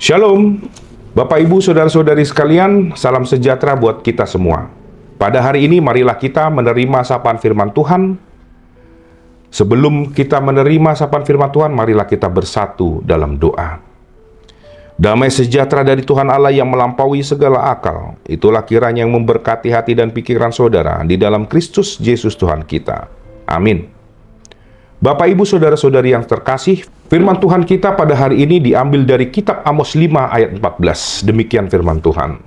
Shalom, Bapak Ibu Saudara-saudari sekalian, salam sejahtera buat kita semua. Pada hari ini marilah kita menerima sapaan firman Tuhan. Sebelum kita menerima sapaan firman Tuhan, marilah kita bersatu dalam doa. Damai sejahtera dari Tuhan Allah yang melampaui segala akal, itulah kiranya yang memberkati hati dan pikiran saudara di dalam Kristus Yesus Tuhan kita. Amin. Bapak Ibu Saudara-saudari yang terkasih, firman Tuhan kita pada hari ini diambil dari kitab Amos 5 ayat 14. Demikian firman Tuhan.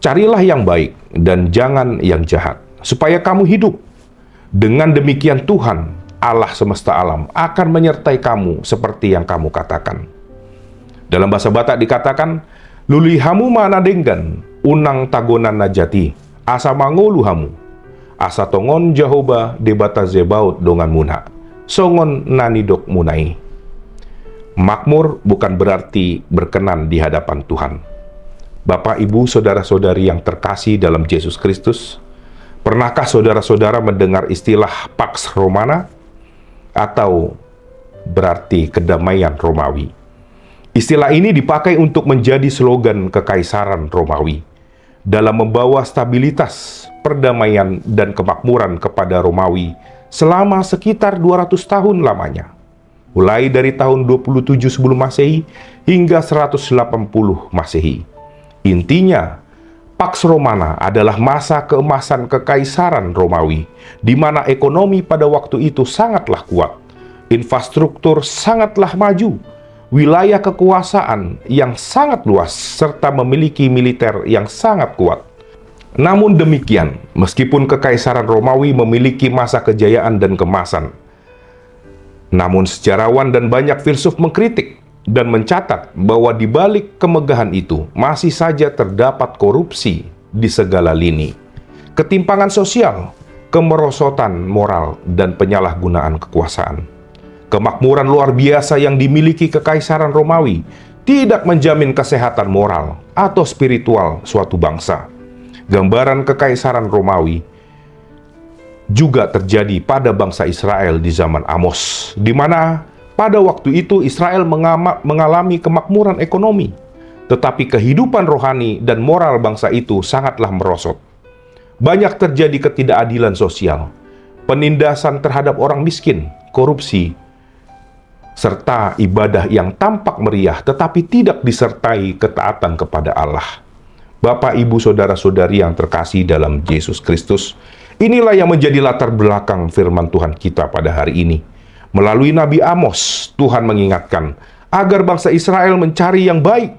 Carilah yang baik dan jangan yang jahat, supaya kamu hidup. Dengan demikian Tuhan, Allah semesta alam, akan menyertai kamu seperti yang kamu katakan. Dalam bahasa Batak dikatakan, lulihamu mana denggan, unang tagonan najati, asa mangoluhamu, asa tongon Jehovah debata zebaut dongan muna, songon nanidok munai. Makmur bukan berarti berkenan di hadapan Tuhan. Bapak, Ibu, Saudara-saudari yang terkasih dalam Yesus Kristus, pernahkah saudara-saudara mendengar istilah Pax Romana? Atau berarti kedamaian Romawi. Istilah ini dipakai untuk menjadi slogan kekaisaran Romawi dalam membawa stabilitas, perdamaian, dan kemakmuran kepada Romawi selama sekitar 200 tahun lamanya, mulai dari tahun 27 sebelum Masehi hingga 180 Masehi. Intinya, Pax Romana adalah masa keemasan kekaisaran Romawi, di mana ekonomi pada waktu itu sangatlah kuat, infrastruktur sangatlah maju, wilayah kekuasaan yang sangat luas, serta memiliki militer yang sangat kuat. Namun demikian, meskipun kekaisaran Romawi memiliki masa kejayaan dan kemasan, namun sejarawan dan banyak filsuf mengkritik dan mencatat bahwa di balik kemegahan itu masih saja terdapat korupsi di segala lini, ketimpangan sosial, kemerosotan moral, dan penyalahgunaan kekuasaan. Kemakmuran luar biasa yang dimiliki kekaisaran Romawi tidak menjamin kesehatan moral atau spiritual suatu bangsa. Gambaran kekaisaran Romawi juga terjadi pada bangsa Israel di zaman Amos, di mana pada waktu itu Israel mengalami kemakmuran ekonomi, tetapi kehidupan rohani dan moral bangsa itu sangatlah merosot. Banyak terjadi ketidakadilan sosial, penindasan terhadap orang miskin, korupsi, serta ibadah yang tampak meriah tetapi tidak disertai ketaatan kepada Allah. Bapak, Ibu, Saudara-saudari yang terkasih dalam Yesus Kristus, inilah yang menjadi latar belakang firman Tuhan kita pada hari ini. Melalui Nabi Amos, Tuhan mengingatkan agar bangsa Israel mencari yang baik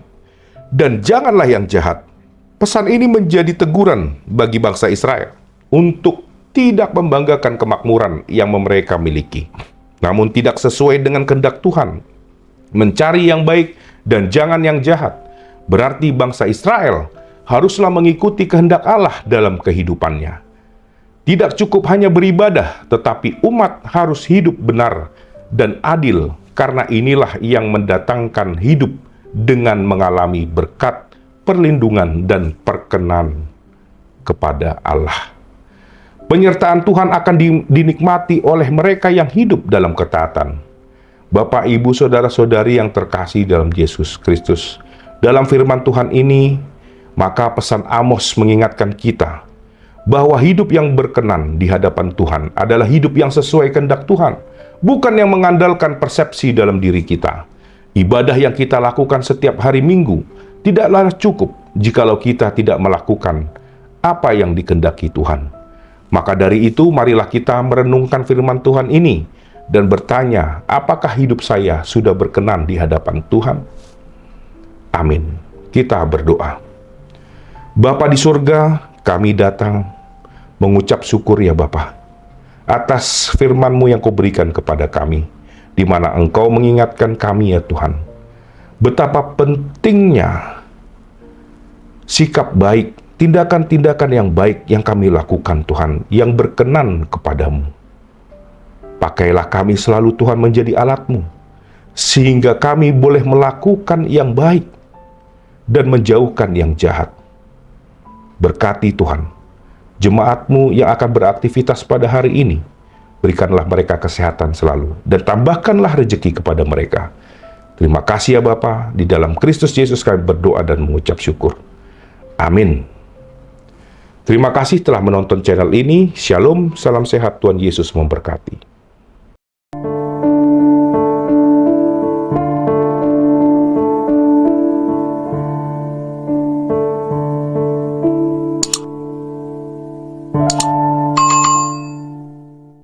dan janganlah yang jahat. Pesan ini menjadi teguran bagi bangsa Israel untuk tidak membanggakan kemakmuran yang mereka miliki, namun tidak sesuai dengan kehendak Tuhan. Mencari yang baik dan jangan yang jahat berarti bangsa Israel haruslah mengikuti kehendak Allah dalam kehidupannya. Tidak cukup hanya beribadah, tetapi umat harus hidup benar dan adil, karena inilah yang mendatangkan hidup dengan mengalami berkat, perlindungan, dan perkenan kepada Allah. Penyertaan Tuhan akan dinikmati oleh mereka yang hidup dalam ketaatan. Bapak, Ibu, Saudara-saudari yang terkasih dalam Yesus Kristus, dalam firman Tuhan ini, maka pesan Amos mengingatkan kita bahwa hidup yang berkenan di hadapan Tuhan adalah hidup yang sesuai kehendak Tuhan, bukan yang mengandalkan persepsi dalam diri kita. Ibadah yang kita lakukan setiap hari Minggu tidaklah cukup jikalau kita tidak melakukan apa yang dikehendaki Tuhan. Maka dari itu, marilah kita merenungkan firman Tuhan ini dan bertanya, apakah hidup saya sudah berkenan di hadapan Tuhan? Amin. Kita berdoa. Bapa di surga, kami datang mengucap syukur ya Bapa, atas firman-Mu yang Kau berikan kepada kami, di mana Engkau mengingatkan kami ya Tuhan, betapa pentingnya sikap baik, tindakan-tindakan yang baik yang kami lakukan Tuhan, yang berkenan kepadamu. Pakailah kami selalu Tuhan menjadi alat-Mu, sehingga kami boleh melakukan yang baik dan menjauhkan yang jahat. Berkati Tuhan jemaat-Mu yang akan beraktivitas pada hari ini. Berikanlah mereka kesehatan selalu, dan tambahkanlah rezeki kepada mereka. Terima kasih ya Bapa, di dalam Kristus Yesus kami berdoa dan mengucap syukur. Amin. Terima kasih telah menonton channel ini. Shalom, salam sehat, Tuhan Yesus memberkati.